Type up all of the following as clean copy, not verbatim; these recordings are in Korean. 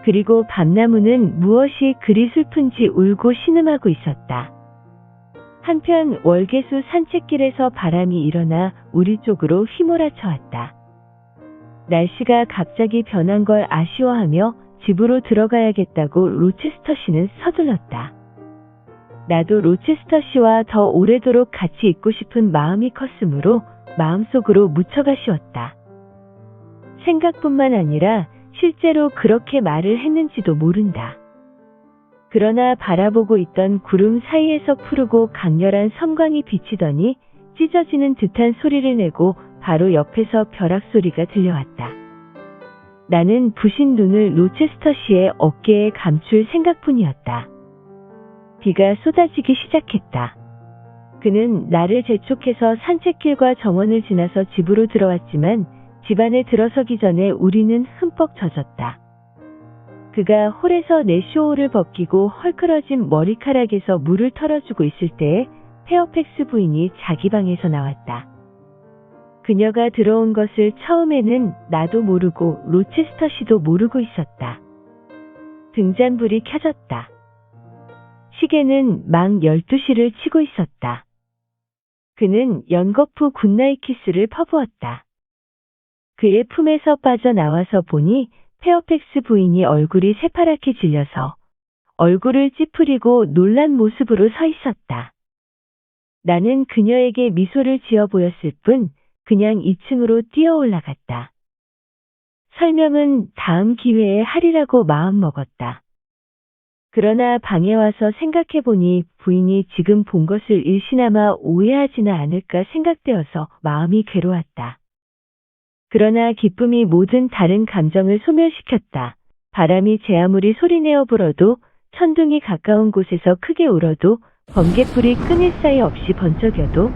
그리고 밤나무는 무엇이 그리 슬픈지 울고 신음하고 있었다. 한편 월계수 산책길에서 바람이 일어나 우리 쪽으로 휘몰아쳐 왔다. 날씨가 갑자기 변한 걸 아쉬워하며 집으로 들어가야겠다고 로체스터 씨는 서둘렀다. 나도 로체스터 씨와 더 오래도록 같이 있고 싶은 마음이 컸으므로 마음속으로 무척 아쉬웠다. 생각뿐만 아니라 실제로 그렇게 말을 했는지도 모른다. 그러나 바라보고 있던 구름 사이에서 푸르고 강렬한 섬광이 비치더니 찢어지는 듯한 소리를 내고 바로 옆에서 벼락 소리가 들려왔다. 나는 부신 눈을 로체스터 씨의 어깨에 감출 생각뿐이었다. 비가 쏟아지기 시작했다. 그는 나를 재촉해서 산책길과 정원을 지나서 집으로 들어왔지만 집 안에 들어서기 전에 우리는 흠뻑 젖었다. 그가 홀에서 내 쇼울을 벗기고 헐크러진 머리카락에서 물을 털어주고 있을 때에 페어팩스 부인이 자기 방에서 나왔다. 그녀가 들어온 것을 처음에는 나도 모르고 로체스터 씨도 모르고 있었다. 등잔불이 켜졌다. 시계는 막 12시를 치고 있었다. 그는 연거푸 굿나잇 키스를 퍼부었다. 그의 품에서 빠져나와서 보니 페어팩스 부인이 얼굴이 새파랗게 질려서 얼굴을 찌푸리고 놀란 모습으로 서 있었다. 나는 그녀에게 미소를 지어 보였을 뿐 그냥 2층으로 뛰어 올라갔다. 설명은 다음 기회에 하리라고 마음먹었다. 그러나 방에 와서 생각해보니 부인이 지금 본 것을 일시나마 오해하지는 않을까 생각되어서 마음이 괴로웠다. 그러나 기쁨이 모든 다른 감정을 소멸시켰다. 바람이 제 아무리 소리내어 불어도 천둥이 가까운 곳에서 크게 울어도 번갯불이 끊일 사이 없이 번쩍여도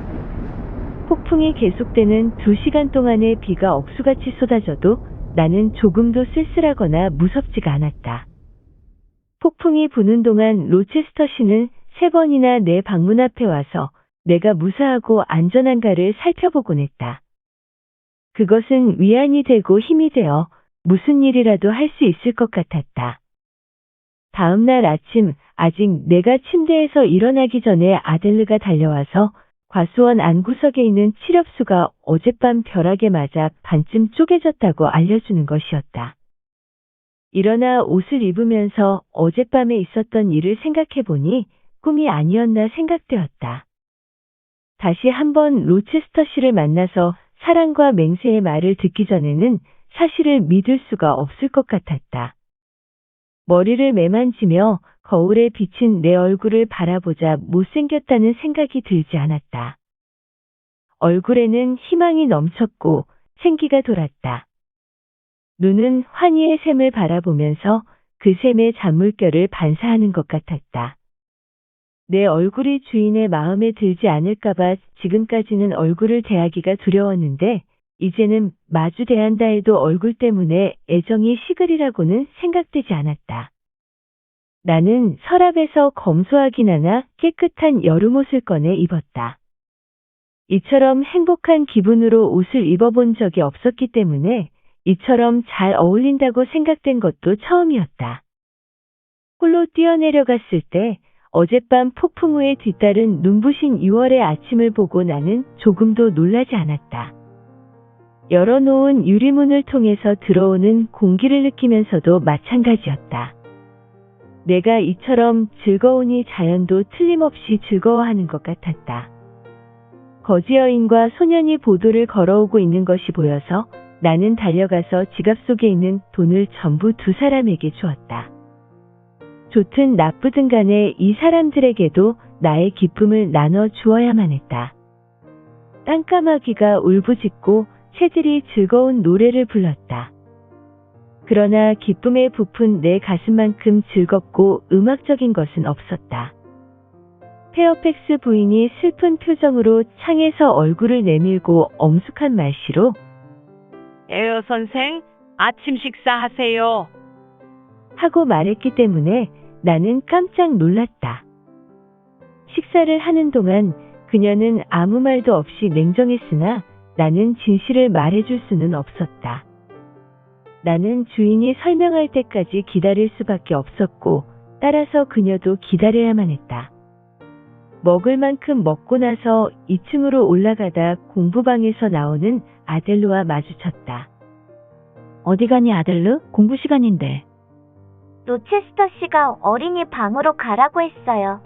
폭풍이 계속되는 2시간 동안의 비가 억수같이 쏟아져도 나는 조금도 쓸쓸하거나 무섭지가 않았다. 폭풍이 부는 동안 로체스터 씨는 3번이나 내 방문 앞에 와서 내가 무사하고 안전한가를 살펴보곤 했다. 그것은 위안이 되고 힘이 되어 무슨 일이라도 할 수 있을 것 같았다. 다음 날 아침 아직 내가 침대에서 일어나기 전에 아델르가 달려와서 과수원 안구석에 있는 칠엽수가 어젯밤 벼락에 맞아 반쯤 쪼개졌다고 알려주는 것이었다. 일어나 옷을 입으면서 어젯밤에 있었던 일을 생각해보니 꿈이 아니었나 생각되었다. 다시 한번 로체스터 씨를 만나서 사랑과 맹세의 말을 듣기 전에는 사실을 믿을 수가 없을 것 같았다. 머리를 매만지며 거울에 비친 내 얼굴을 바라보자 못생겼다는 생각이 들지 않았다. 얼굴에는 희망이 넘쳤고 생기가 돌았다. 눈은 환희의 샘을 바라보면서 그 샘의 잔물결을 반사하는 것 같았다. 내 얼굴이 주인의 마음에 들지 않을까봐 지금까지는 얼굴을 대하기가 두려웠는데 이제는 마주 대한다 해도 얼굴 때문에 애정이 식으리라고는 생각되지 않았다. 나는 서랍에서 검소하긴 하나 깨끗한 여름옷을 꺼내 입었다. 이처럼 행복한 기분으로 옷을 입어본 적이 없었기 때문에 이처럼 잘 어울린다고 생각된 것도 처음이었다. 홀로 뛰어내려갔을 때 어젯밤 폭풍 후에 뒤따른 눈부신 6월의 아침을 보고 나는 조금도 놀라지 않았다. 열어놓은 유리문을 통해서 들어오는 공기를 느끼면서도 마찬가지였다. 내가 이처럼 즐거우니 자연도 틀림없이 즐거워하는 것 같았다. 거지 여인과 소년이 보도를 걸어오고 있는 것이 보여서 나는 달려가서 지갑 속에 있는 돈을 전부 2사람에게 주었다. 좋든 나쁘든 간에 이 사람들에게도 나의 기쁨을 나눠 주어야만 했다. 땅까마귀가 울부짖고 새들이 즐거운 노래를 불렀다. 그러나 기쁨에 부푼 내 가슴만큼 즐겁고 음악적인 것은 없었다. 페어팩스 부인이 슬픈 표정으로 창에서 얼굴을 내밀고 엄숙한 말씨로 에어 선생, 아침 식사하세요. 하고 말했기 때문에 나는 깜짝 놀랐다. 식사를 하는 동안 그녀는 아무 말도 없이 냉정했으나 나는 진실을 말해줄 수는 없었다. 나는 주인이 설명할 때까지 기다릴 수밖에 없었고, 따라서 그녀도 기다려야만 했다. 먹을 만큼 먹고 나서 2층으로 올라가다 공부방에서 나오는 아델루와 마주쳤다. 어디 가니 아델루? 공부 시간인데. 로체스터 씨가 어린이 방으로 가라고 했어요.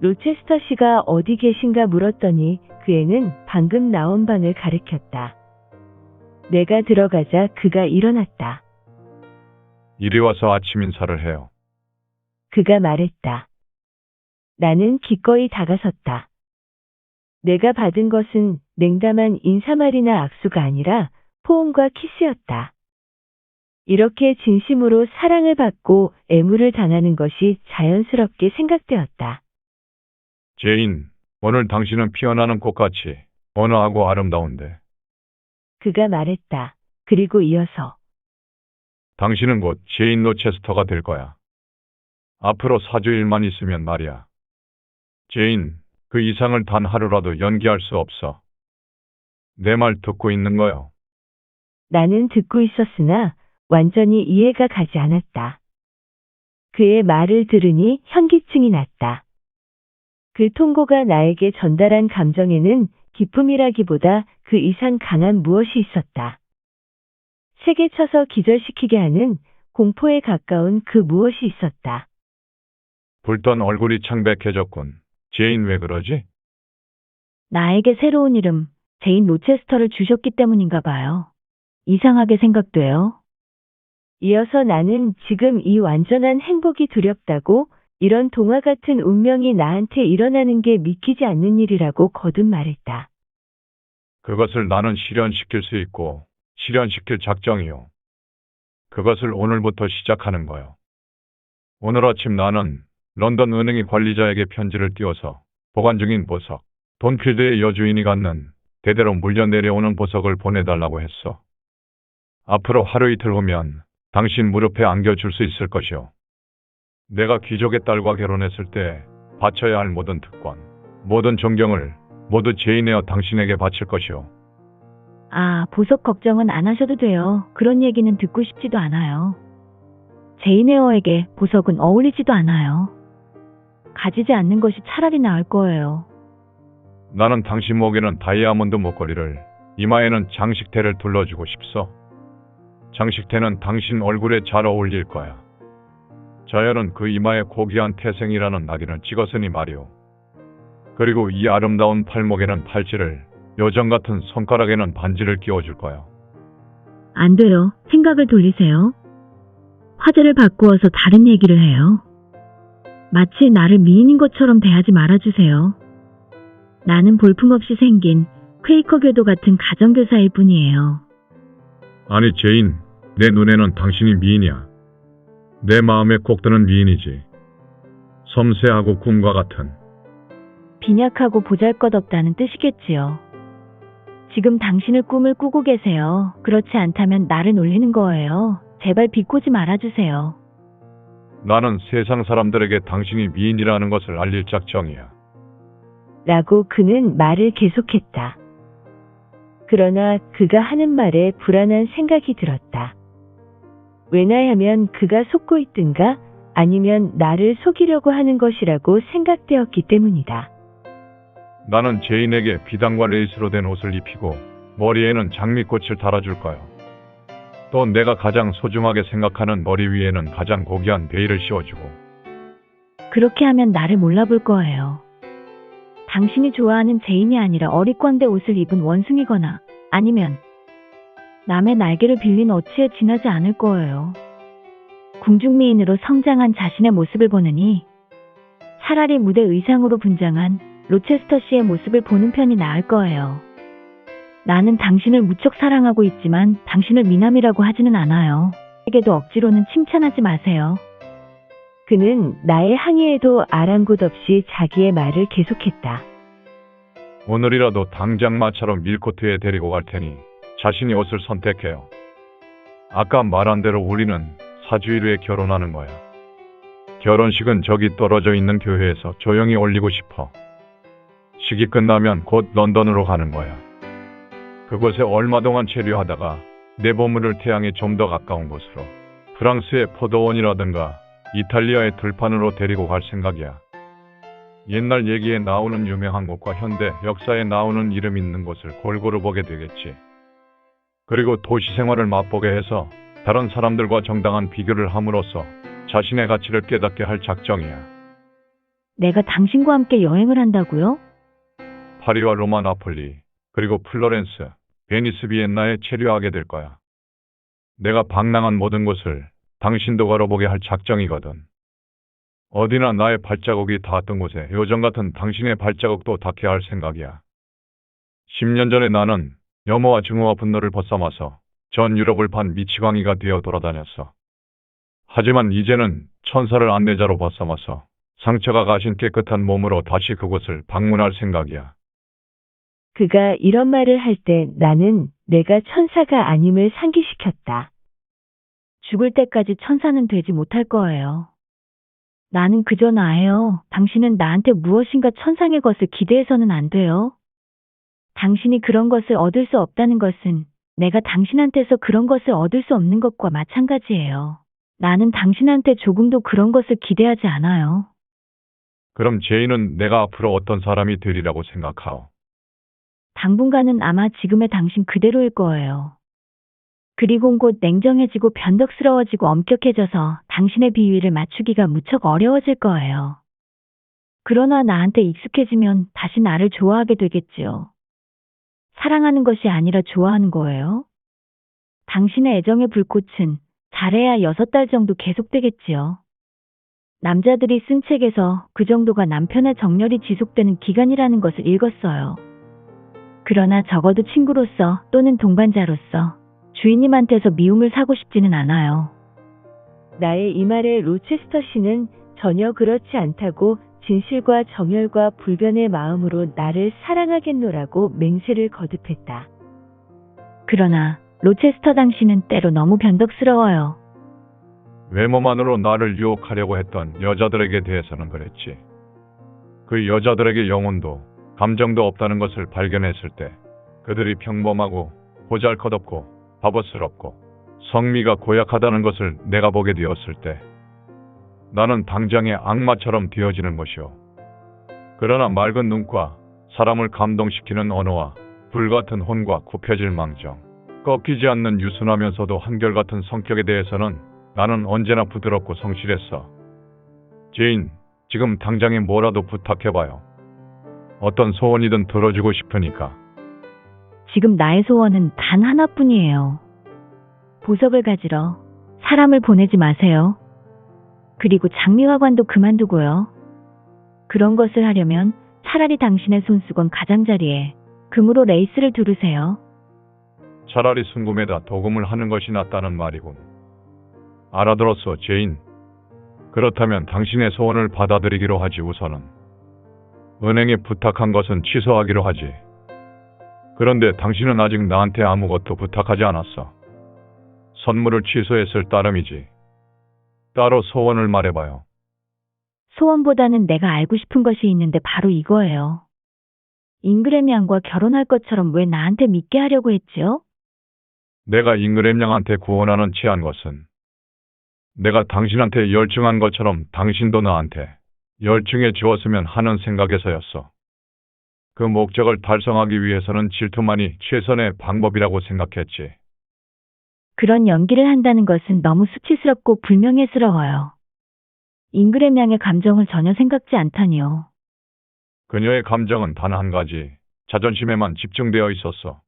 로체스터 씨가 어디 계신가 물었더니 그 애는 방금 나온 방을 가리켰다. 내가 들어가자 그가 일어났다. 이리 와서 아침 인사를 해요. 그가 말했다. 나는 기꺼이 다가섰다. 내가 받은 것은 냉담한 인사말이나 악수가 아니라 포옹과 키스였다. 이렇게 진심으로 사랑을 받고 애무를 당하는 것이 자연스럽게 생각되었다. 제인, 오늘 당신은 피어나는 꽃같이 온화하고 아름다운데 그가 말했다. 그리고 이어서 당신은 곧 제인 로체스터가 될 거야. 앞으로 4주일만 있으면 말이야. 제인, 그 이상을 단 하루라도 연기할 수 없어. 내 말 듣고 있는 거요. 나는 듣고 있었으나 완전히 이해가 가지 않았다. 그의 말을 들으니 현기증이 났다. 그 통고가 나에게 전달한 감정에는 기쁨이라기보다 그 이상 강한 무엇이 있었다. 세게 쳐서 기절시키게 하는 공포에 가까운 그 무엇이 있었다. 붉던 얼굴이 창백해졌군. 제인 왜 그러지? 나에게 새로운 이름, 제인 로체스터를 주셨기 때문인가 봐요. 이상하게 생각돼요. 이어서 나는 지금 이 완전한 행복이 두렵다고, 이런 동화 같은 운명이 나한테 일어나는 게 믿기지 않는 일이라고 거듭 말했다. 그것을 나는 실현시킬 수 있고 실현시킬 작정이요. 그것을 오늘부터 시작하는 거요. 오늘 아침 나는 런던 은행의 관리자에게 편지를 띄워서 보관 중인 보석, 돈필드의 여주인이 갖는 대대로 물려 내려오는 보석을 보내달라고 했어. 앞으로 하루 이틀 후면 당신 무릎에 안겨줄 수 있을 것이오. 내가 귀족의 딸과 결혼했을 때 바쳐야 할 모든 특권, 모든 존경을 모두 제인에어 당신에게 바칠 것이오. 아, 보석 걱정은 안 하셔도 돼요. 그런 얘기는 듣고 싶지도 않아요. 제이네어에게 보석은 어울리지도 않아요. 가지지 않는 것이 차라리 나을 거예요. 나는 당신 목에는 다이아몬드 목걸이를, 이마에는 장식태를 둘러주고 싶소. 장식태는 당신 얼굴에 잘 어울릴 거야. 자연은 그 이마에 고귀한 태생이라는 낙인을 찍었으니 말이오. 그리고 이 아름다운 팔목에는 팔찌를, 요정 같은 손가락에는 반지를 끼워줄 거야. 안 돼요. 생각을 돌리세요. 화제를 바꾸어서 다른 얘기를 해요. 마치 나를 미인인 것처럼 대하지 말아주세요. 나는 볼품없이 생긴 퀘이커 교도 같은 가정교사일 뿐이에요. 아니 제인, 내 눈에는 당신이 미인이야. 내 마음에 꼭 드는 미인이지. 섬세하고 꿈과 같은. 빈약하고 보잘것없다는 뜻이겠지요. 지금 당신의 꿈을 꾸고 계세요. 그렇지 않다면 나를 놀리는 거예요. 제발 비꼬지 말아주세요. 나는 세상 사람들에게 당신이 미인이라는 것을 알릴 작정이야. 라고 그는 말을 계속했다. 그러나 그가 하는 말에 불안한 생각이 들었다. 왜냐하면 그가 속고 있든가 아니면 나를 속이려고 하는 것이라고 생각되었기 때문이다. 나는 제인에게 비단과 레이스로 된 옷을 입히고 머리에는 장미꽃을 달아줄 거야. 또 내가 가장 소중하게 생각하는 머리 위에는 가장 고귀한 베일을 씌워주고. 그렇게 하면 나를 몰라볼 거예요. 당신이 좋아하는 제인이 아니라 어릿광대 옷을 입은 원숭이거나 아니면 남의 날개를 빌린 어치에 지나지 않을 거예요. 궁중미인으로 성장한 자신의 모습을 보느니 차라리 무대 의상으로 분장한 로체스터 씨의 모습을 보는 편이 나을 거예요. 나는 당신을 무척 사랑하고 있지만 당신을 미남이라고 하지는 않아요. 에게도 억지로는 칭찬하지 마세요. 그는 나의 항의에도 아랑곳 없이 자기의 말을 계속했다. 오늘이라도 당장 마차로 밀코트에 데리고 갈 테니 자신이 옷을 선택해요. 아까 말한 대로 우리는 4주일 후에 결혼하는 거야. 결혼식은 저기 떨어져 있는 교회에서 조용히 올리고 싶어. 식이 끝나면 곧 런던으로 가는 거야. 그곳에 얼마 동안 체류하다가 내 보물을 태양에 좀 더 가까운 곳으로, 프랑스의 포도원이라든가 이탈리아의 들판으로 데리고 갈 생각이야. 옛날 얘기에 나오는 유명한 곳과 현대 역사에 나오는 이름 있는 곳을 골고루 보게 되겠지. 그리고 도시 생활을 맛보게 해서 다른 사람들과 정당한 비교를 함으로써 자신의 가치를 깨닫게 할 작정이야. 내가 당신과 함께 여행을 한다고요? 파리와 로마, 나폴리, 그리고 플로렌스, 베니스, 비엔나에 체류하게 될 거야. 내가 방랑한 모든 곳을 당신도 걸어보게 할 작정이거든. 어디나 나의 발자국이 닿았던 곳에 요정 같은 당신의 발자국도 닿게 할 생각이야. 10년 전에 나는 염호와 증오와 분노를 벗삼아서 전 유럽을 판 미치광이가 되어 돌아다녔어. 하지만 이제는 천사를 안내자로 벗삼아서 상처가 가신 깨끗한 몸으로 다시 그곳을 방문할 생각이야. 그가 이런 말을 할 때 나는 내가 천사가 아님을 상기시켰다. 죽을 때까지 천사는 되지 못할 거예요. 나는 그저 나예요. 당신은 나한테 무엇인가 천상의 것을 기대해서는 안 돼요. 당신이 그런 것을 얻을 수 없다는 것은 내가 당신한테서 그런 것을 얻을 수 없는 것과 마찬가지예요. 나는 당신한테 조금도 그런 것을 기대하지 않아요. 그럼 제인은 내가 앞으로 어떤 사람이 되리라고 생각하오? 당분간은 아마 지금의 당신 그대로일 거예요. 그리고 곧 냉정해지고 변덕스러워지고 엄격해져서 당신의 비위를 맞추기가 무척 어려워질 거예요. 그러나 나한테 익숙해지면 다시 나를 좋아하게 되겠지요. 사랑하는 것이 아니라 좋아하는 거예요. 당신의 애정의 불꽃은 잘해야 6달 정도 계속되겠지요. 남자들이 쓴 책에서 그 정도가 남편의 정열이 지속되는 기간이라는 것을 읽었어요. 그러나 적어도 친구로서 또는 동반자로서 주인님한테서 미움을 사고 싶지는 않아요. 나의 이 말에 로체스터 씨는 전혀 그렇지 않다고 진실과 정열과 불변의 마음으로 나를 사랑하겠노라고 맹세를 거듭했다. 그러나 로체스터 당신은 때로 너무 변덕스러워요. 외모만으로 나를 유혹하려고 했던 여자들에게 대해서는 그랬지. 그 여자들에게 영혼도 감정도 없다는 것을 발견했을 때 그들이 평범하고 보잘것없고 바보스럽고 성미가 고약하다는 것을 내가 보게 되었을 때 나는 당장의 악마처럼 되어지는 것이오. 그러나 맑은 눈과 사람을 감동시키는 언어와 불같은 혼과 굽혀질 망정, 꺾이지 않는 유순하면서도 한결같은 성격에 대해서는 나는 언제나 부드럽고 성실했어. 제인, 지금 당장에 뭐라도 부탁해봐요. 어떤 소원이든 들어주고 싶으니까. 지금 나의 소원은 단 하나뿐이에요. 보석을 가지러 사람을 보내지 마세요. 그리고 장미화관도 그만두고요. 그런 것을 하려면 차라리 당신의 손수건 가장자리에 금으로 레이스를 두르세요. 차라리 순금에다 도금을 하는 것이 낫다는 말이군. 알아들었어, 제인. 그렇다면 당신의 소원을 받아들이기로 하지. 우선은 은행에 부탁한 것은 취소하기로 하지. 그런데 당신은 아직 나한테 아무것도 부탁하지 않았어. 선물을 취소했을 따름이지. 따로 소원을 말해봐요. 소원보다는 내가 알고 싶은 것이 있는데 바로 이거예요. 잉그램 양과 결혼할 것처럼 왜 나한테 믿게 하려고 했지요? 내가 잉그램 양한테 구원하는 체한 것은 내가 당신한테 열중한 것처럼 당신도 나한테 열중해 주었으면 하는 생각에서였어. 그 목적을 달성하기 위해서는 질투만이 최선의 방법이라고 생각했지. 그런 연기를 한다는 것은 너무 수치스럽고 불명예스러워요. 잉그램 양의 감정을 전혀 생각지 않다니요. 그녀의 감정은 단 한 가지, 자존심에만 집중되어 있었어.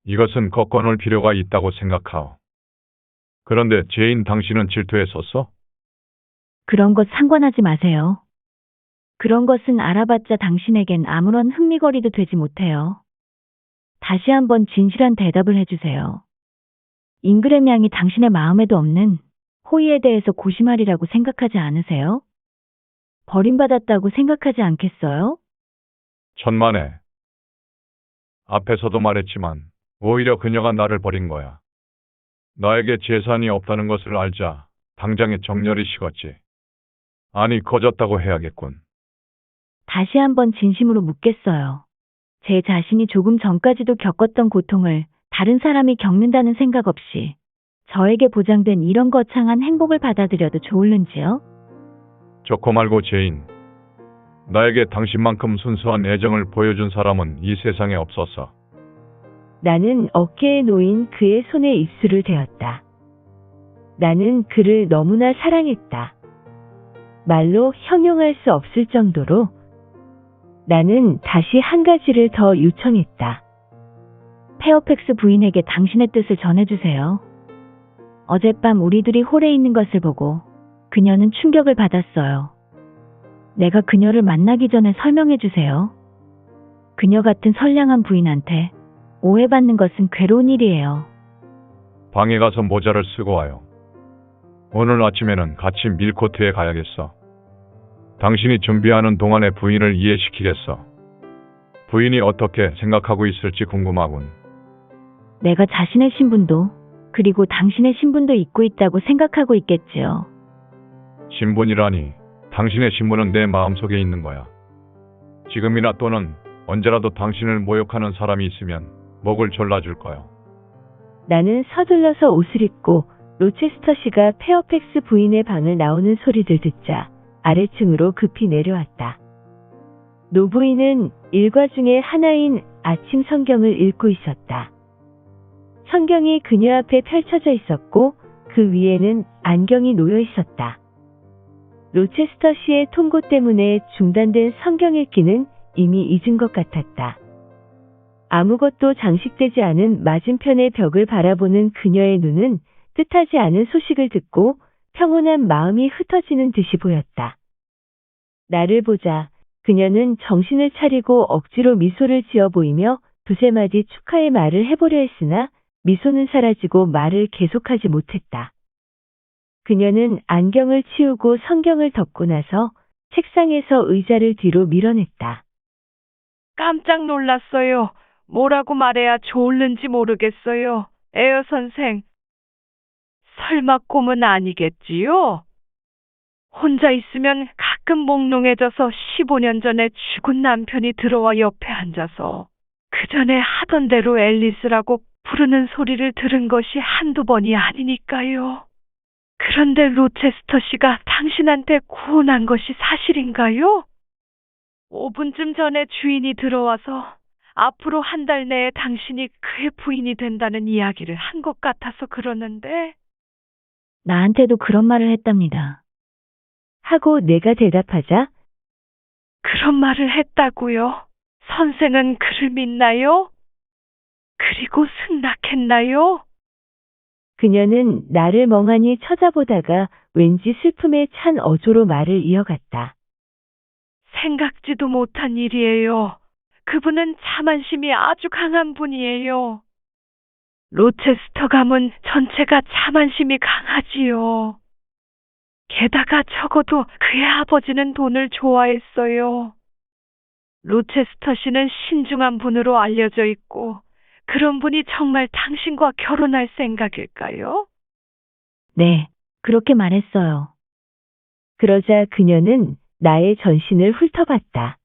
이것은 꺾어놓을 필요가 있다고 생각하오. 그런데 제인, 당신은 질투했었어? 그런 것 상관하지 마세요. 그런 것은 알아봤자 당신에겐 아무런 흥미거리도 되지 못해요. 다시 한번 진실한 대답을 해주세요. 잉그램 양이 당신의 마음에도 없는 호의에 대해서 고심하리라고 생각하지 않으세요? 버림받았다고 생각하지 않겠어요? 천만에. 앞에서도 말했지만 오히려 그녀가 나를 버린 거야. 나에게 재산이 없다는 것을 알자 당장에 정열이 식었지. 아니, 꺼졌다고 해야겠군. 다시 한번 진심으로 묻겠어요. 제 자신이 조금 전까지도 겪었던 고통을 다른 사람이 겪는다는 생각 없이 저에게 보장된 이런 거창한 행복을 받아들여도 좋을는지요? 좋고 말고 제인. 나에게 당신만큼 순수한 애정을 보여준 사람은 이 세상에 없었어. 나는 어깨에 놓인 그의 손에 입술을 대었다. 나는 그를 너무나 사랑했다. 말로 형용할 수 없을 정도로. 나는 다시 한 가지를 더 요청했다. 페어팩스 부인에게 당신의 뜻을 전해주세요. 어젯밤 우리들이 홀에 있는 것을 보고 그녀는 충격을 받았어요. 내가 그녀를 만나기 전에 설명해주세요. 그녀 같은 선량한 부인한테 오해받는 것은 괴로운 일이에요. 방에 가서 모자를 쓰고 와요. 오늘 아침에는 같이 밀코트에 가야겠어. 당신이 준비하는 동안에 부인을 이해시키겠어. 부인이 어떻게 생각하고 있을지 궁금하군. 내가 자신의 신분도 그리고 당신의 신분도 잊고 있다고 생각하고 있겠지요. 신분이라니, 당신의 신분은 내 마음속에 있는 거야. 지금이나 또는 언제라도 당신을 모욕하는 사람이 있으면 목을 졸라줄 거야. 나는 서둘러서 옷을 입고 로체스터 씨가 페어팩스 부인의 방을 나오는 소리를 듣자 아래층으로 급히 내려왔다. 노부인은 일과 중에 하나인 아침 성경을 읽고 있었다. 성경이 그녀 앞에 펼쳐져 있었고 그 위에는 안경이 놓여 있었다. 로체스터 씨의 통고 때문에 중단된 성경 읽기는 이미 잊은 것 같았다. 아무것도 장식되지 않은 맞은편의 벽을 바라보는 그녀의 눈은 뜻하지 않은 소식을 듣고 평온한 마음이 흩어지는 듯이 보였다. 나를 보자 그녀는 정신을 차리고 억지로 미소를 지어 보이며 두세 마디 축하의 말을 해보려 했으나 미소는 사라지고 말을 계속하지 못했다. 그녀는 안경을 치우고 성경을 덮고 나서 책상에서 의자를 뒤로 밀어냈다. 깜짝 놀랐어요. 뭐라고 말해야 좋을는지 모르겠어요. 에어 선생. 설마 꿈은 아니겠지요? 혼자 있으면 가끔 몽롱해져서 15년 전에 죽은 남편이 들어와 옆에 앉아서 그 전에 하던 대로 앨리스라고 부르는 소리를 들은 것이 한두 번이 아니니까요. 그런데 로체스터 씨가 당신한테 구원한 것이 사실인가요? 5분쯤 전에 주인이 들어와서 앞으로 한 달 내에 당신이 그의 부인이 된다는 이야기를 한 것 같아서 그러는데 나한테도 그런 말을 했답니다. 하고 내가 대답하자 그런 말을 했다고요? 선생은 그를 믿나요? 그리고 승낙했나요? 그녀는 나를 멍하니 쳐다보다가 왠지 슬픔에 찬 어조로 말을 이어갔다. 생각지도 못한 일이에요. 그분은 자만심이 아주 강한 분이에요. 로체스터 가문 전체가 자만심이 강하지요. 게다가 적어도 그의 아버지는 돈을 좋아했어요. 로체스터 씨는 신중한 분으로 알려져 있고 그런 분이 정말 당신과 결혼할 생각일까요? 네, 그렇게 말했어요. 그러자 그녀는 나의 전신을 훑어봤다.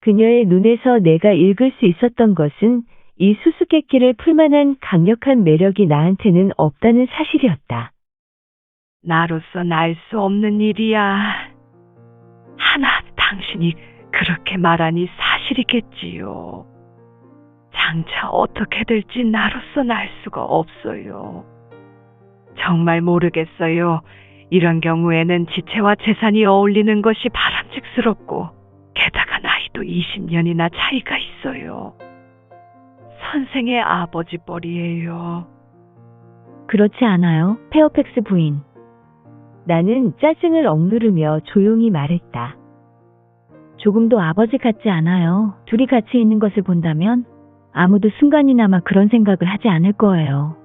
그녀의 눈에서 내가 읽을 수 있었던 것은 이 수수께끼를 풀만한 강력한 매력이 나한테는 없다는 사실이었다. 나로선 알 수 없는 일이야. 하나 당신이 그렇게 말하니 사실이겠지요. 장차 어떻게 될지 나로선 알 수가 없어요. 정말 모르겠어요. 이런 경우에는 지체와 재산이 어울리는 것이 바람직스럽고 게다가 나이도 20년이나 차이가 있어요. 선생의 아버지 뻘이에요. 그렇지 않아요, 페어팩스 부인. 나는 짜증을 억누르며 조용히 말했다. 조금도 아버지 같지 않아요. 둘이 같이 있는 것을 본다면 아무도 순간이나마 그런 생각을 하지 않을 거예요.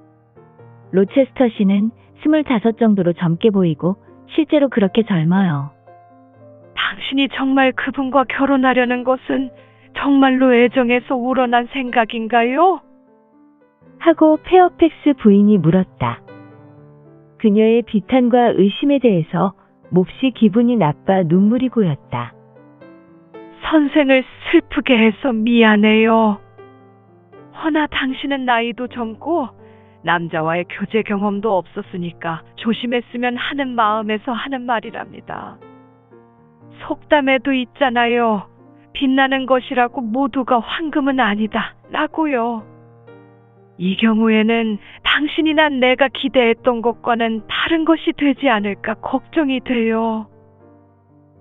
로체스터 씨는 25 정도로 젊게 보이고 실제로 그렇게 젊어요. 당신이 정말 그분과 결혼하려는 것은 정말로 애정에서 우러난 생각인가요? 하고 페어팩스 부인이 물었다. 그녀의 비탄과 의심에 대해서 몹시 기분이 나빠 눈물이 고였다. 선생을 슬프게 해서 미안해요. 허나 당신은 나이도 젊고 남자와의 교제 경험도 없었으니까 조심했으면 하는 마음에서 하는 말이랍니다. 속담에도 있잖아요. 빛나는 것이라고 모두가 황금은 아니다 라고요. 이 경우에는 당신이나 내가 기대했던 것과는 다른 것이 되지 않을까 걱정이 돼요.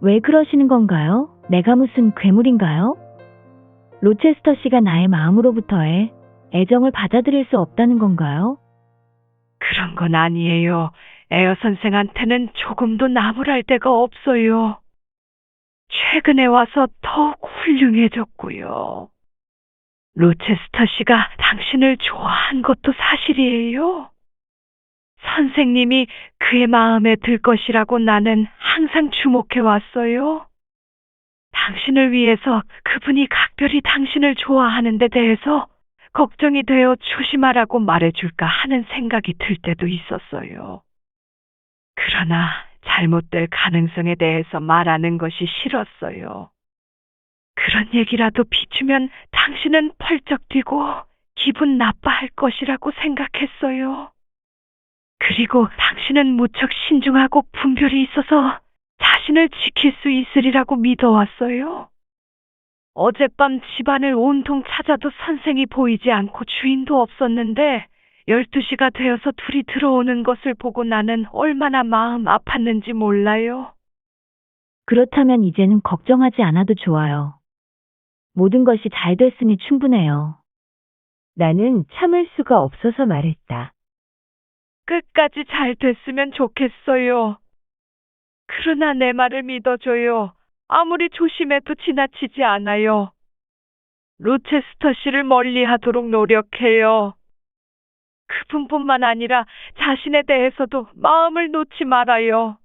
왜 그러시는 건가요? 내가 무슨 괴물인가요? 로체스터 씨가 나의 마음으로부터의 애정을 받아들일 수 없다는 건가요? 그런 건 아니에요. 에어 선생한테는 조금도 나무랄 데가 없어요. 최근에 와서 더욱 훌륭해졌고요. 로체스터 씨가 당신을 좋아한 것도 사실이에요. 선생님이 그의 마음에 들 것이라고 나는 항상 주목해 왔어요. 당신을 위해서 그분이 각별히 당신을 좋아하는 데 대해서 걱정이 되어 조심하라고 말해줄까 하는 생각이 들 때도 있었어요. 그러나 잘못될 가능성에 대해서 말하는 것이 싫었어요. 그런 얘기라도 비추면 당신은 펄쩍 뛰고 기분 나빠할 것이라고 생각했어요. 그리고 당신은 무척 신중하고 분별이 있어서 자신을 지킬 수 있으리라고 믿어왔어요. 어젯밤 집안을 온통 찾아도 선생이 보이지 않고 주인도 없었는데 12시가 되어서 둘이 들어오는 것을 보고 나는 얼마나 마음 아팠는지 몰라요. 그렇다면 이제는 걱정하지 않아도 좋아요. 모든 것이 잘 됐으니 충분해요. 나는 참을 수가 없어서 말했다. 끝까지 잘 됐으면 좋겠어요. 그러나 내 말을 믿어줘요. 아무리 조심해도 지나치지 않아요. 로체스터 씨를 멀리하도록 노력해요. 그분뿐만 아니라 자신에 대해서도 마음을 놓지 말아요.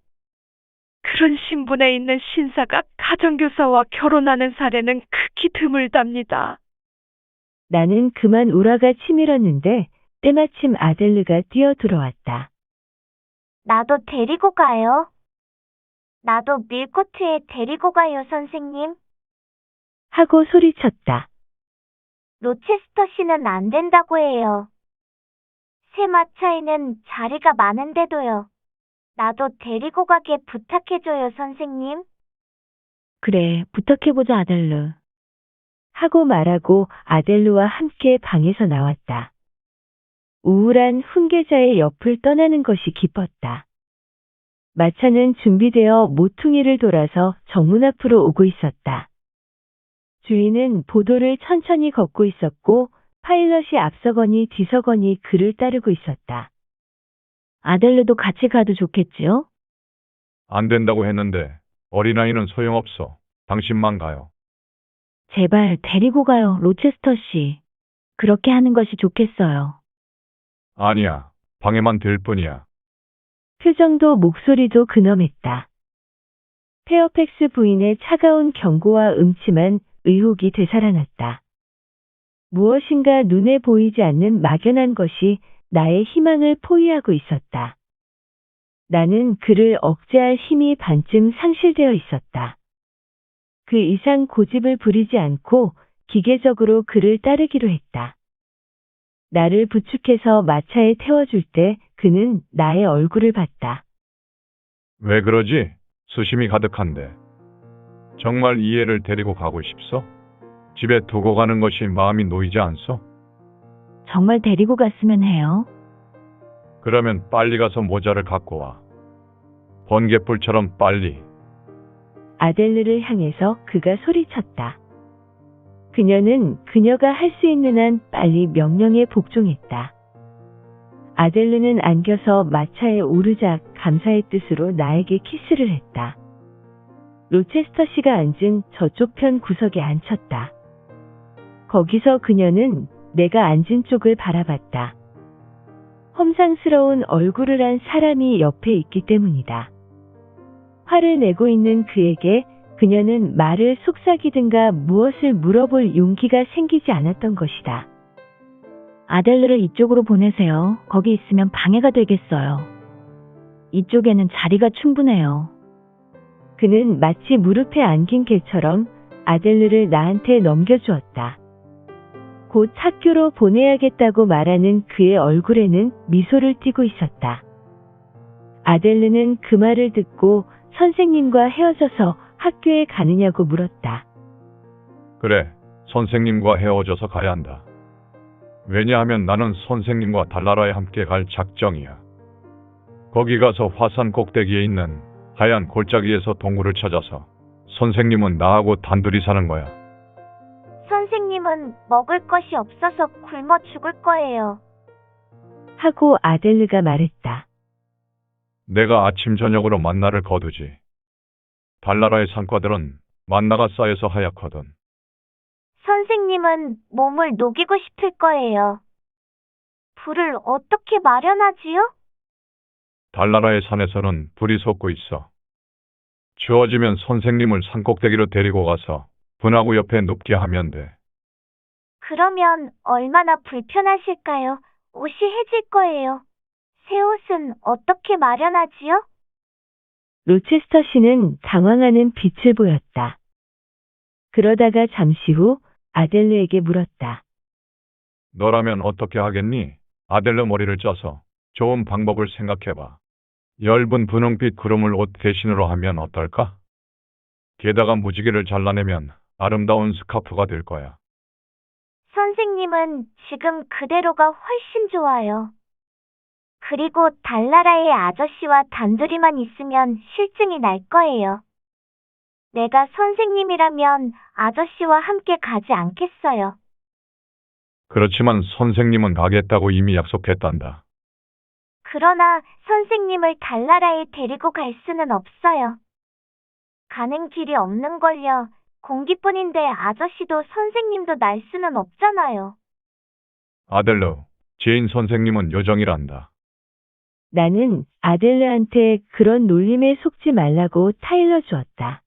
그런 신분에 있는 신사가 가정교사와 결혼하는 사례는 극히 드물답니다. 나는 그만 우라가 치밀었는데 때마침 아델르가 뛰어들어왔다. 나도 데리고 가요. 나도 밀코트에 데리고 가요, 선생님. 하고 소리쳤다. 로체스터 씨는 안 된다고 해요. 새 마차에는 자리가 많은데도요. 나도 데리고 가게 부탁해줘요, 선생님. 그래, 부탁해보자, 아델르. 하고 말하고 아델르와 함께 방에서 나왔다. 우울한 훈계자의 옆을 떠나는 것이 기뻤다. 마차는 준비되어 모퉁이를 돌아서 정문 앞으로 오고 있었다. 주인은 보도를 천천히 걷고 있었고 파일럿이 앞서거니 뒤서거니 그를 따르고 있었다. 아델르도 같이 가도 좋겠지요? 안 된다고 했는데 어린아이는 소용없어. 당신만 가요. 제발 데리고 가요, 로체스터 씨. 그렇게 하는 것이 좋겠어요. 아니야. 방해만 될 뿐이야. 표정도 목소리도 근엄했다. 페어팩스 부인의 차가운 경고와 음침한 의혹이 되살아났다. 무엇인가 눈에 보이지 않는 막연한 것이 나의 희망을 포위하고 있었다. 나는 그를 억제할 힘이 반쯤 상실되어 있었다. 그 이상 고집을 부리지 않고 기계적으로 그를 따르기로 했다. 나를 부축해서 마차에 태워줄 때 그는 나의 얼굴을 봤다. 왜 그러지? 수심이 가득한데. 정말 이 애를 데리고 가고 싶소? 집에 두고 가는 것이 마음이 놓이지 않소? 정말 데리고 갔으면 해요. 그러면 빨리 가서 모자를 갖고 와. 번갯불처럼 빨리. 아델르를 향해서 그가 소리쳤다. 그녀는 그녀가 할 수 있는 한 빨리 명령에 복종했다. 아델르는 안겨서 마차에 오르자 감사의 뜻으로 나에게 키스를 했다. 로체스터 씨가 앉은 저쪽 편 구석에 앉혔다. 거기서 그녀는 내가 앉은 쪽을 바라봤다. 험상스러운 얼굴을 한 사람이 옆에 있기 때문이다. 화를 내고 있는 그에게 그녀는 말을 속삭이든가 무엇을 물어볼 용기가 생기지 않았던 것이다. 아델르를 이쪽으로 보내세요. 거기 있으면 방해가 되겠어요. 이쪽에는 자리가 충분해요. 그는 마치 무릎에 안긴 개처럼 아델르를 나한테 넘겨주었다. 곧 학교로 보내야겠다고 말하는 그의 얼굴에는 미소를 띠고 있었다. 아델르는 그 말을 듣고 선생님과 헤어져서 학교에 가느냐고 물었다. 그래, 선생님과 헤어져서 가야 한다. 왜냐하면 나는 선생님과 달나라에 함께 갈 작정이야. 거기 가서 화산 꼭대기에 있는 하얀 골짜기에서 동굴을 찾아서 선생님은 나하고 단둘이 사는 거야. 선생님은 먹을 것이 없어서 굶어 죽을 거예요. 하고 아델르가 말했다. 내가 아침 저녁으로 만나를 거두지. 달나라의 산과들은 만나가 쌓여서 하얗거든. 선생님은 몸을 녹이고 싶을 거예요. 불을 어떻게 마련하지요? 달나라의 산에서는 불이 솟고 있어. 추워지면 선생님을 산꼭대기로 데리고 가서 분화구 옆에 눕게 하면 돼. 그러면 얼마나 불편하실까요? 옷이 해질 거예요. 새 옷은 어떻게 마련하지요? 로체스터 씨는 당황하는 빛을 보였다. 그러다가 잠시 후 아델르에게 물었다. 너라면 어떻게 하겠니? 아델르 머리를 짜서 좋은 방법을 생각해봐. 엷은 분홍빛 구름을 옷 대신으로 하면 어떨까? 게다가 무지개를 잘라내면 아름다운 스카프가 될 거야. 선생님은 지금 그대로가 훨씬 좋아요. 그리고 달나라의 아저씨와 단둘이만 있으면 실증이 날 거예요. 내가 선생님이라면 아저씨와 함께 가지 않겠어요. 그렇지만 선생님은 가겠다고 이미 약속했단다. 그러나 선생님을 달나라에 데리고 갈 수는 없어요. 가는 길이 없는 걸요. 공기뿐인데 아저씨도 선생님도 날 수는 없잖아요. 아델르, 제인 선생님은 요정이란다. 나는 아델르한테 그런 놀림에 속지 말라고 타일러 주었다.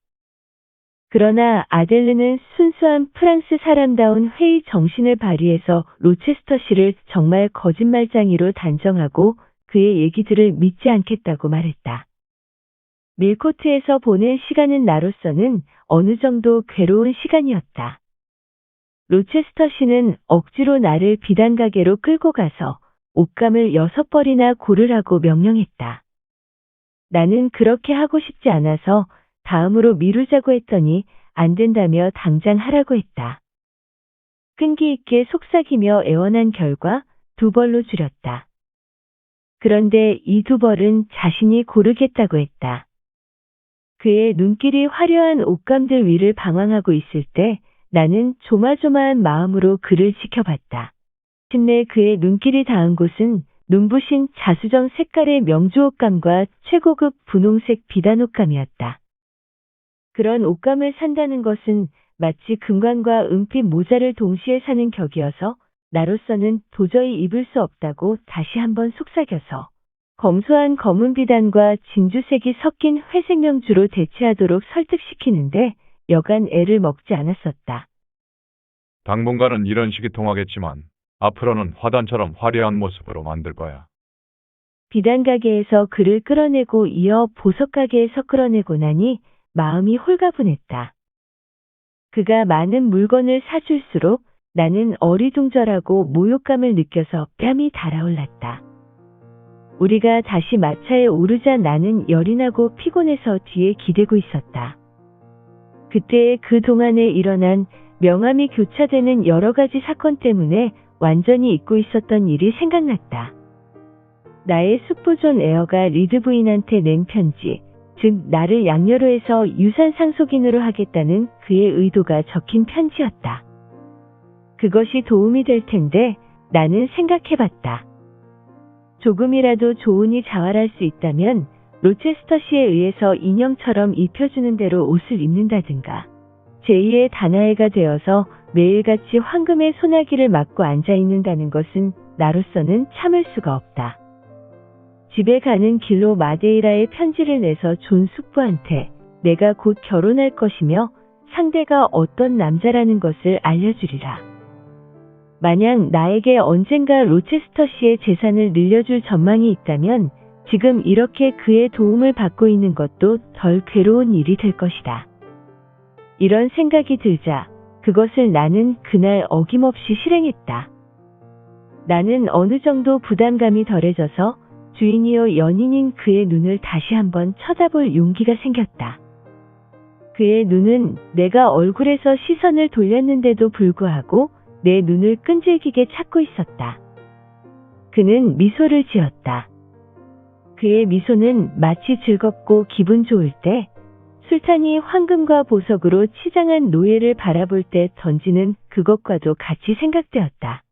그러나 아델르는 순수한 프랑스 사람다운 회의 정신을 발휘해서 로체스터 씨를 정말 거짓말쟁이로 단정하고 그의 얘기들을 믿지 않겠다고 말했다. 밀코트에서 보낸 시간은 나로서는 어느 정도 괴로운 시간이었다. 로체스터 씨는 억지로 나를 비단 가게로 끌고 가서 옷감을 6벌이나 고르라고 명령했다. 나는 그렇게 하고 싶지 않아서 다음으로 미루자고 했더니 안 된다며 당장 하라고 했다. 끈기 있게 속삭이며 애원한 결과 2벌로 줄였다. 그런데 이 2벌은 자신이 고르겠다고 했다. 그의 눈길이 화려한 옷감들 위를 방황하고 있을 때 나는 조마조마한 마음으로 그를 지켜봤다. 끝내 그의 눈길이 닿은 곳은 눈부신 자수정 색깔의 명주 옷감과 최고급 분홍색 비단 옷감이었다. 그런 옷감을 산다는 것은 마치 금관과 은빛 모자를 동시에 사는 격이어서 나로서는 도저히 입을 수 없다고 다시 한번 속삭여서 검소한 검은 비단과 진주색이 섞인 회색 명주로 대체하도록 설득시키는데 여간 애를 먹지 않았었다. 당분간은 이런 식이 통하겠지만 앞으로는 화단처럼 화려한 모습으로 만들 거야. 비단 가게에서 그를 끌어내고 이어 보석 가게에서 끌어내고 나니 마음이 홀가분했다. 그가 많은 물건을 사줄수록 나는 어리둥절하고 모욕감을 느껴서 뺨이 달아올랐다. 우리가 다시 마차에 오르자 나는 열이 나고 피곤해서 뒤에 기대고 있었다. 그때 그 동안에 일어난 명암이 교차되는 여러 가지 사건 때문에 완전히 잊고 있었던 일이 생각났다. 나의 숙부존 에어가 리드 부인한테 낸 편지, 즉 나를 양녀로해서 유산 상속인으로 하겠다는 그의 의도가 적힌 편지였다. 그것이 도움이 될 텐데 나는 생각해봤다. 조금이라도 조은이 자활할 수 있다면 로체스터 씨에 의해서 인형처럼 입혀주는 대로 옷을 입는다든가 제2의 다나에가 되어서 매일같이 황금의 소나기를 맞고 앉아있는다는 것은 나로서는 참을 수가 없다. 집에 가는 길로 마데이라에 편지를 내서 존 숙부한테 내가 곧 결혼할 것이며 상대가 어떤 남자라는 것을 알려주리라. 만약 나에게 언젠가 로체스터 씨의 재산을 늘려줄 전망이 있다면 지금 이렇게 그의 도움을 받고 있는 것도 덜 괴로운 일이 될 것이다. 이런 생각이 들자 그것을 나는 그날 어김없이 실행했다. 나는 어느 정도 부담감이 덜해져서 주인이요 연인인 그의 눈을 다시 한번 쳐다볼 용기가 생겼다. 그의 눈은 내가 얼굴에서 시선을 돌렸는데도 불구하고 내 눈을 끈질기게 찾고 있었다. 그는 미소를 지었다. 그의 미소는 마치 즐겁고 기분 좋을 때 술탄이 황금과 보석으로 치장한 노예를 바라볼 때 던지는 그것과도 같이 생각되었다.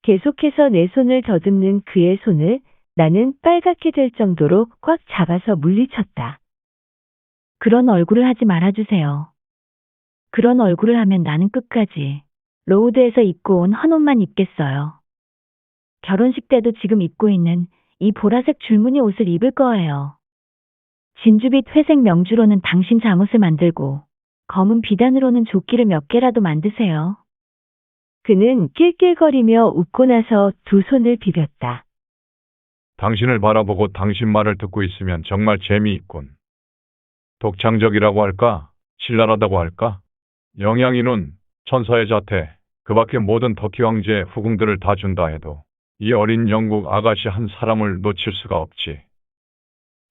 계속해서 내 손을 더듬는 그의 손을 나는 빨갛게 될 정도로 꽉 잡아서 물리쳤다. 그런 얼굴을 하지 말아주세요. 그런 얼굴을 하면 나는 끝까지 로우드에서 입고 온 헌 옷만 입겠어요. 결혼식 때도 지금 입고 있는 이 보라색 줄무늬 옷을 입을 거예요. 진주빛 회색 명주로는 당신 잠옷을 만들고 검은 비단으로는 조끼를 몇 개라도 만드세요. 그는 낄낄거리며 웃고 나서 두 손을 비볐다. 당신을 바라보고 당신 말을 듣고 있으면 정말 재미있군. 독창적이라고 할까? 신랄하다고 할까? 영향인은 천사의 자태, 그 밖의 모든 터키 황제의 후궁들을 다 준다 해도 이 어린 영국 아가씨 한 사람을 놓칠 수가 없지.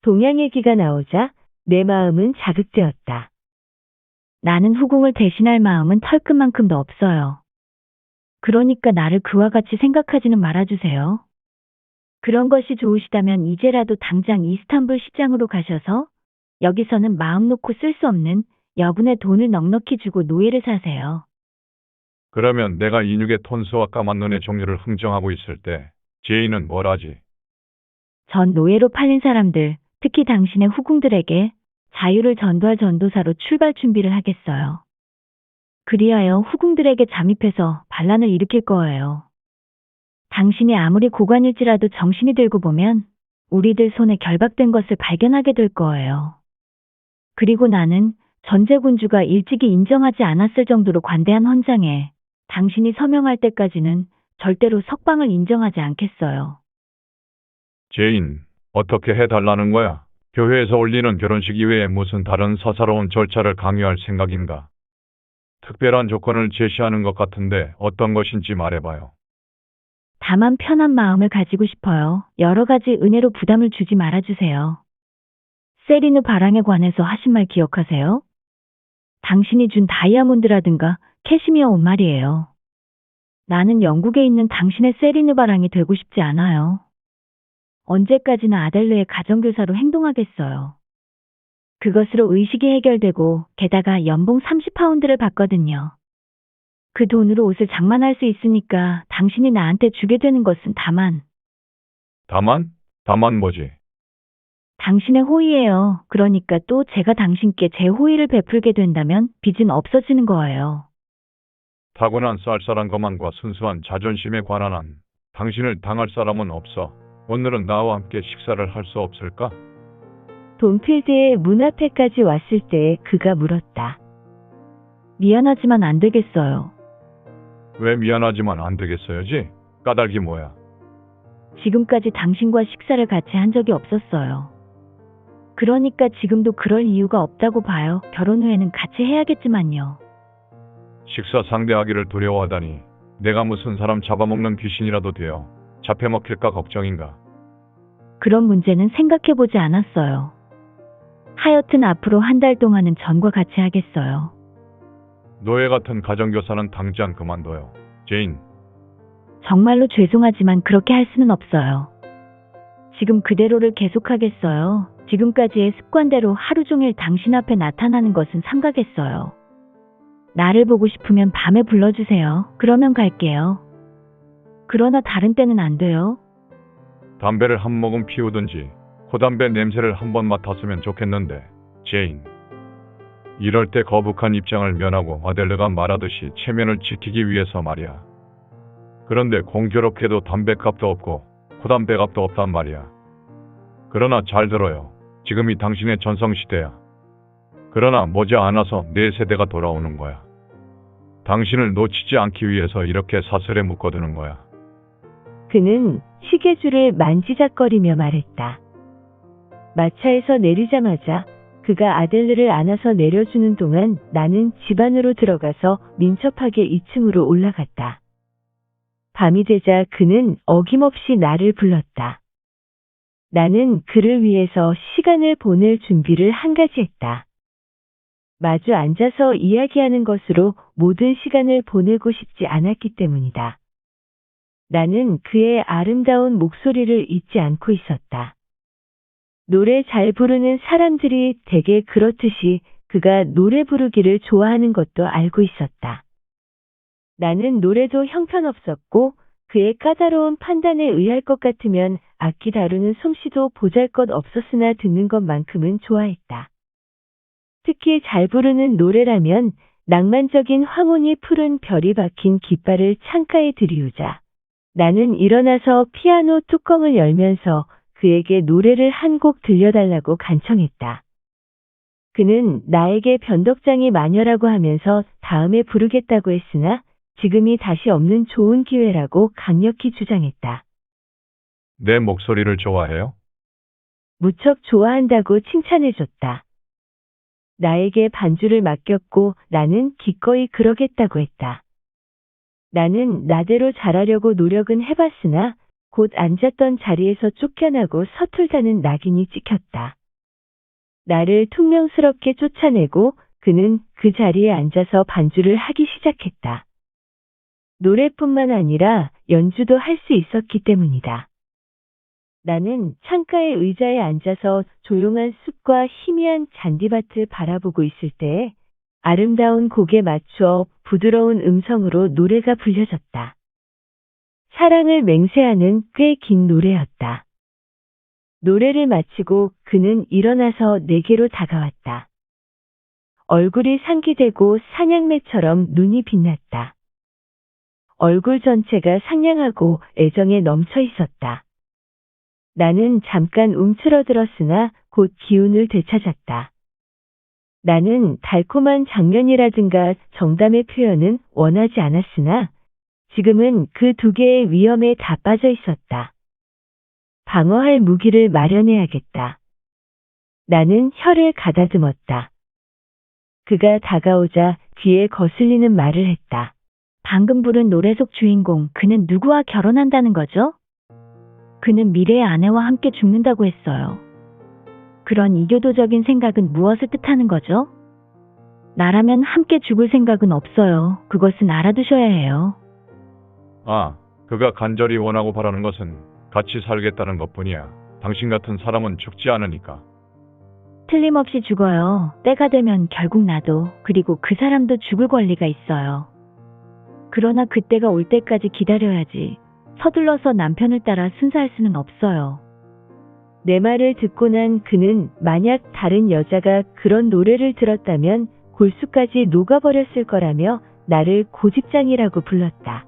동양 얘기가 나오자 내 마음은 자극되었다. 나는 후궁을 대신할 마음은 털끝만큼도 없어요. 그러니까 나를 그와 같이 생각하지는 말아주세요. 그런 것이 좋으시다면 이제라도 당장 이스탄불 시장으로 가셔서 여기서는 마음 놓고 쓸 수 없는 여분의 돈을 넉넉히 주고 노예를 사세요. 그러면 내가 인육의 톤스와 까만 눈의 종류를 흥정하고 있을 때 제인은 뭘 하지? 전 노예로 팔린 사람들, 특히 당신의 후궁들에게 자유를 전도할 전도사로 출발 준비를 하겠어요. 그리하여 후궁들에게 잠입해서 반란을 일으킬 거예요. 당신이 아무리 고관일지라도 정신이 들고 보면 우리들 손에 결박된 것을 발견하게 될 거예요. 그리고 나는 전제군주가 일찍이 인정하지 않았을 정도로 관대한 헌장에 당신이 서명할 때까지는 절대로 석방을 인정하지 않겠어요. 제인, 어떻게 해달라는 거야? 교회에서 올리는 결혼식 이외에 무슨 다른 사사로운 절차를 강요할 생각인가? 특별한 조건을 제시하는 것 같은데 어떤 것인지 말해봐요. 다만 편한 마음을 가지고 싶어요. 여러 가지 은혜로 부담을 주지 말아주세요. 세리누 바랑에 관해서 하신 말 기억하세요? 당신이 준 다이아몬드라든가 캐시미어 옷 말이에요. 나는 영국에 있는 당신의 세리누 바랑이 되고 싶지 않아요. 언제까지나 아델르의 가정교사로 행동하겠어요. 그것으로 의식이 해결되고 게다가 연봉 30파운드를 받거든요. 그 돈으로 옷을 장만할 수 있으니까 당신이 나한테 주게 되는 것은 다만 뭐지? 당신의 호의예요. 그러니까 또 제가 당신께 제 호의를 베풀게 된다면 빚은 없어지는 거예요. 타고난 쌀쌀한 거만과 순수한 자존심에 관한 한 당신을 당할 사람은 없어. 오늘은 나와 함께 식사를 할 수 없을까? 돈필드의 문 앞에까지 왔을 때 그가 물었다. 미안하지만 안 되겠어요. 왜 미안하지만 안 되겠어요지? 까닭이 뭐야? 지금까지 당신과 식사를 같이 한 적이 없었어요. 그러니까 지금도 그럴 이유가 없다고 봐요. 결혼 후에는 같이 해야겠지만요. 식사 상대하기를 두려워하다니 내가 무슨 사람 잡아먹는 귀신이라도 되어 잡혀먹힐까 걱정인가? 그런 문제는 생각해보지 않았어요. 하여튼 앞으로 한 달 동안은 전과 같이 하겠어요. 노예 같은 가정교사는 당장 그만둬요. 제인, 정말로 죄송하지만 그렇게 할 수는 없어요. 지금 그대로를 계속하겠어요. 지금까지의 습관대로 하루 종일 당신 앞에 나타나는 것은 삼가겠어요. 나를 보고 싶으면 밤에 불러주세요. 그러면 갈게요. 그러나 다른 때는 안 돼요. 담배를 한 모금 피우든지 코담배 냄새를 한번 맡았으면 좋겠는데, 제인. 이럴 때 거북한 입장을 면하고 아델르가 말하듯이 체면을 지키기 위해서 말이야. 그런데 공교롭게도 담배값도 없고 코담배값도 없단 말이야. 그러나 잘 들어요. 지금이 당신의 전성시대야. 그러나 머지않아서 내 세대가 돌아오는 거야. 당신을 놓치지 않기 위해서 이렇게 사슬에 묶어두는 거야. 그는 시계줄을 만지작거리며 말했다. 마차에서 내리자마자 그가 아델르를 안아서 내려주는 동안 나는 집 안으로 들어가서 민첩하게 2층으로 올라갔다. 밤이 되자 그는 어김없이 나를 불렀다. 나는 그를 위해서 시간을 보낼 준비를 한 가지 했다. 마주 앉아서 이야기하는 것으로 모든 시간을 보내고 싶지 않았기 때문이다. 나는 그의 아름다운 목소리를 잊지 않고 있었다. 노래 잘 부르는 사람들이 대개 그렇듯이 그가 노래 부르기를 좋아하는 것도 알고 있었다. 나는 노래도 형편없었고 그의 까다로운 판단에 의할 것 같으면 악기 다루는 솜씨도 보잘것 없었으나 듣는 것만큼은 좋아했다. 특히 잘 부르는 노래라면 낭만적인 황혼이 푸른 별이 박힌 깃발을 창가에 들이우자. 나는 일어나서 피아노 뚜껑을 열면서 그에게 노래를 한 곡 들려달라고 간청했다. 그는 나에게 변덕장이 마녀라고 하면서 다음에 부르겠다고 했으나 지금이 다시 없는 좋은 기회라고 강력히 주장했다. 내 목소리를 좋아해요? 무척 좋아한다고 칭찬해줬다. 나에게 반주를 맡겼고 나는 기꺼이 그러겠다고 했다. 나는 나대로 잘하려고 노력은 해봤으나 곧 앉았던 자리에서 쫓겨나고 서툴다는 낙인이 찍혔다. 나를 퉁명스럽게 쫓아내고 그는 그 자리에 앉아서 반주를 하기 시작했다. 노래뿐만 아니라 연주도 할 수 있었기 때문이다. 나는 창가의 의자에 앉아서 조용한 숲과 희미한 잔디밭을 바라보고 있을 때에 아름다운 곡에 맞추어 부드러운 음성으로 노래가 불려졌다. 사랑을 맹세하는 꽤 긴 노래였다. 노래를 마치고 그는 일어나서 내게로 다가왔다. 얼굴이 상기되고 사냥매처럼 눈이 빛났다. 얼굴 전체가 상냥하고 애정에 넘쳐 있었다. 나는 잠깐 움츠러들었으나 곧 기운을 되찾았다. 나는 달콤한 장면이라든가 정담의 표현은 원하지 않았으나 지금은 그 두 개의 위험에 다 빠져 있었다. 방어할 무기를 마련해야겠다. 나는 혀를 가다듬었다. 그가 다가오자 귀에 거슬리는 말을 했다. 방금 부른 노래 속 주인공, 그는 누구와 결혼한다는 거죠? 그는 미래의 아내와 함께 죽는다고 했어요. 그런 이교도적인 생각은 무엇을 뜻하는 거죠? 나라면 함께 죽을 생각은 없어요. 그것은 알아두셔야 해요. 아, 그가 간절히 원하고 바라는 것은 같이 살겠다는 것뿐이야. 당신 같은 사람은 죽지 않으니까. 틀림없이 죽어요. 때가 되면 결국 나도, 그리고 그 사람도 죽을 권리가 있어요. 그러나 그때가 올 때까지 기다려야지. 서둘러서 남편을 따라 순사할 수는 없어요. 내 말을 듣고 난 그는 만약 다른 여자가 그런 노래를 들었다면 골수까지 녹아버렸을 거라며 나를 고집장이라고 불렀다.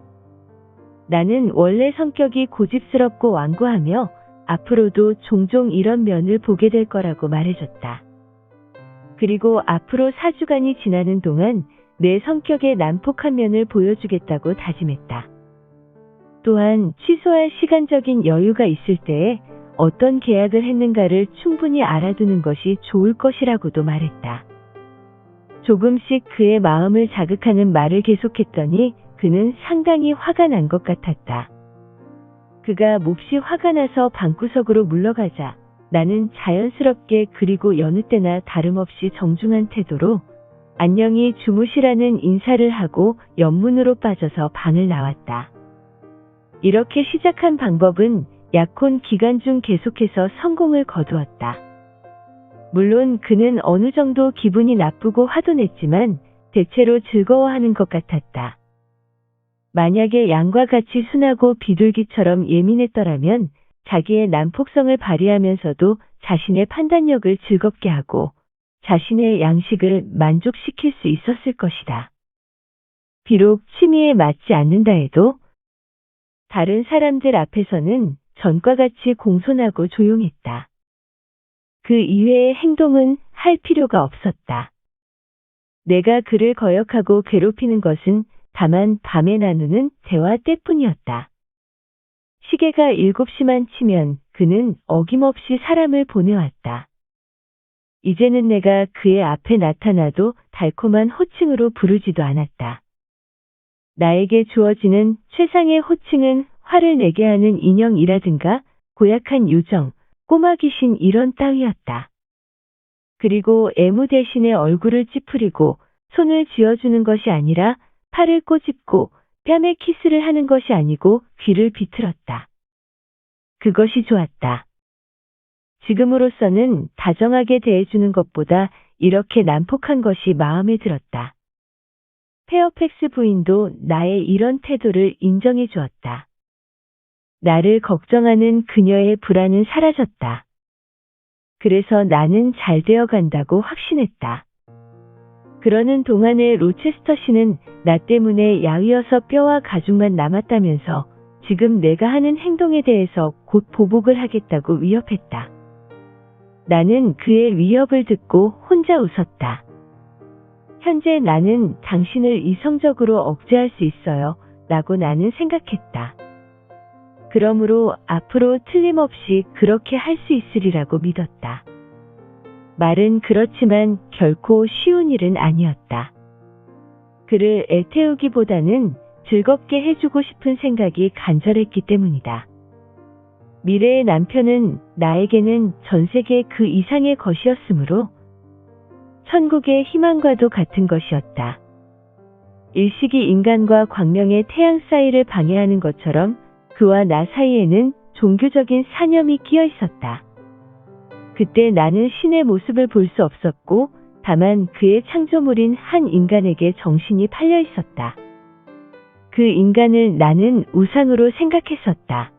나는 원래 성격이 고집스럽고 완고하며 앞으로도 종종 이런 면을 보게 될 거라고 말해줬다. 그리고 앞으로 4주간이 지나는 동안 내 성격의 난폭한 면을 보여주겠다고 다짐했다. 또한 취소할 시간적인 여유가 있을 때에 어떤 계약을 했는가를 충분히 알아두는 것이 좋을 것이라고도 말했다. 조금씩 그의 마음을 자극하는 말을 계속했더니 그는 상당히 화가 난 것 같았다. 그가 몹시 화가 나서 방구석으로 물러가자 나는 자연스럽게 그리고 여느 때나 다름없이 정중한 태도로 안녕히 주무시라는 인사를 하고 옆문으로 빠져서 방을 나왔다. 이렇게 시작한 방법은 약혼 기간 중 계속해서 성공을 거두었다. 물론 그는 어느 정도 기분이 나쁘고 화도 냈지만 대체로 즐거워하는 것 같았다. 만약에 양과 같이 순하고 비둘기처럼 예민했더라면 자기의 난폭성을 발휘하면서도 자신의 판단력을 즐겁게 하고 자신의 양식을 만족시킬 수 있었을 것이다. 비록 취미에 맞지 않는다 해도 다른 사람들 앞에서는 전과 같이 공손하고 조용했다. 그 이외의 행동은 할 필요가 없었다. 내가 그를 거역하고 괴롭히는 것은 다만 밤에 나누는 대화 때뿐이었다. 시계가 7시만 치면 그는 어김없이 사람을 보내왔다. 이제는 내가 그의 앞에 나타나도 달콤한 호칭으로 부르지도 않았다. 나에게 주어지는 최상의 호칭은 화를 내게 하는 인형이라든가 고약한 요정, 꼬마 귀신 이런 따위였다. 그리고 애무 대신에 얼굴을 찌푸리고 손을 쥐어주는 것이 아니라 팔을 꼬집고 뺨에 키스를 하는 것이 아니고 귀를 비틀었다. 그것이 좋았다. 지금으로서는 다정하게 대해주는 것보다 이렇게 난폭한 것이 마음에 들었다. 페어팩스 부인도 나의 이런 태도를 인정해 주었다. 나를 걱정하는 그녀의 불안은 사라졌다. 그래서 나는 잘 되어 간다고 확신했다. 그러는 동안에 로체스터 씨는 나 때문에 야위어서 뼈와 가죽만 남았다면서 지금 내가 하는 행동에 대해서 곧 보복을 하겠다고 위협했다. 나는 그의 위협을 듣고 혼자 웃었다. 현재 나는 당신을 이성적으로 억제할 수 있어요. 라고 나는 생각했다. 그러므로 앞으로 틀림없이 그렇게 할 수 있으리라고 믿었다. 말은 그렇지만 결코 쉬운 일은 아니었다. 그를 애태우기보다는 즐겁게 해주고 싶은 생각이 간절했기 때문이다. 미래의 남편은 나에게는 전 세계 그 이상의 것이었으므로 천국의 희망과도 같은 것이었다. 일식이 인간과 광명의 태양 사이를 방해하는 것처럼 그와 나 사이에는 종교적인 사념이 끼어 있었다. 그때 나는 신의 모습을 볼 수 없었고 다만 그의 창조물인 한 인간에게 정신이 팔려 있었다. 그 인간을 나는 우상으로 생각했었다.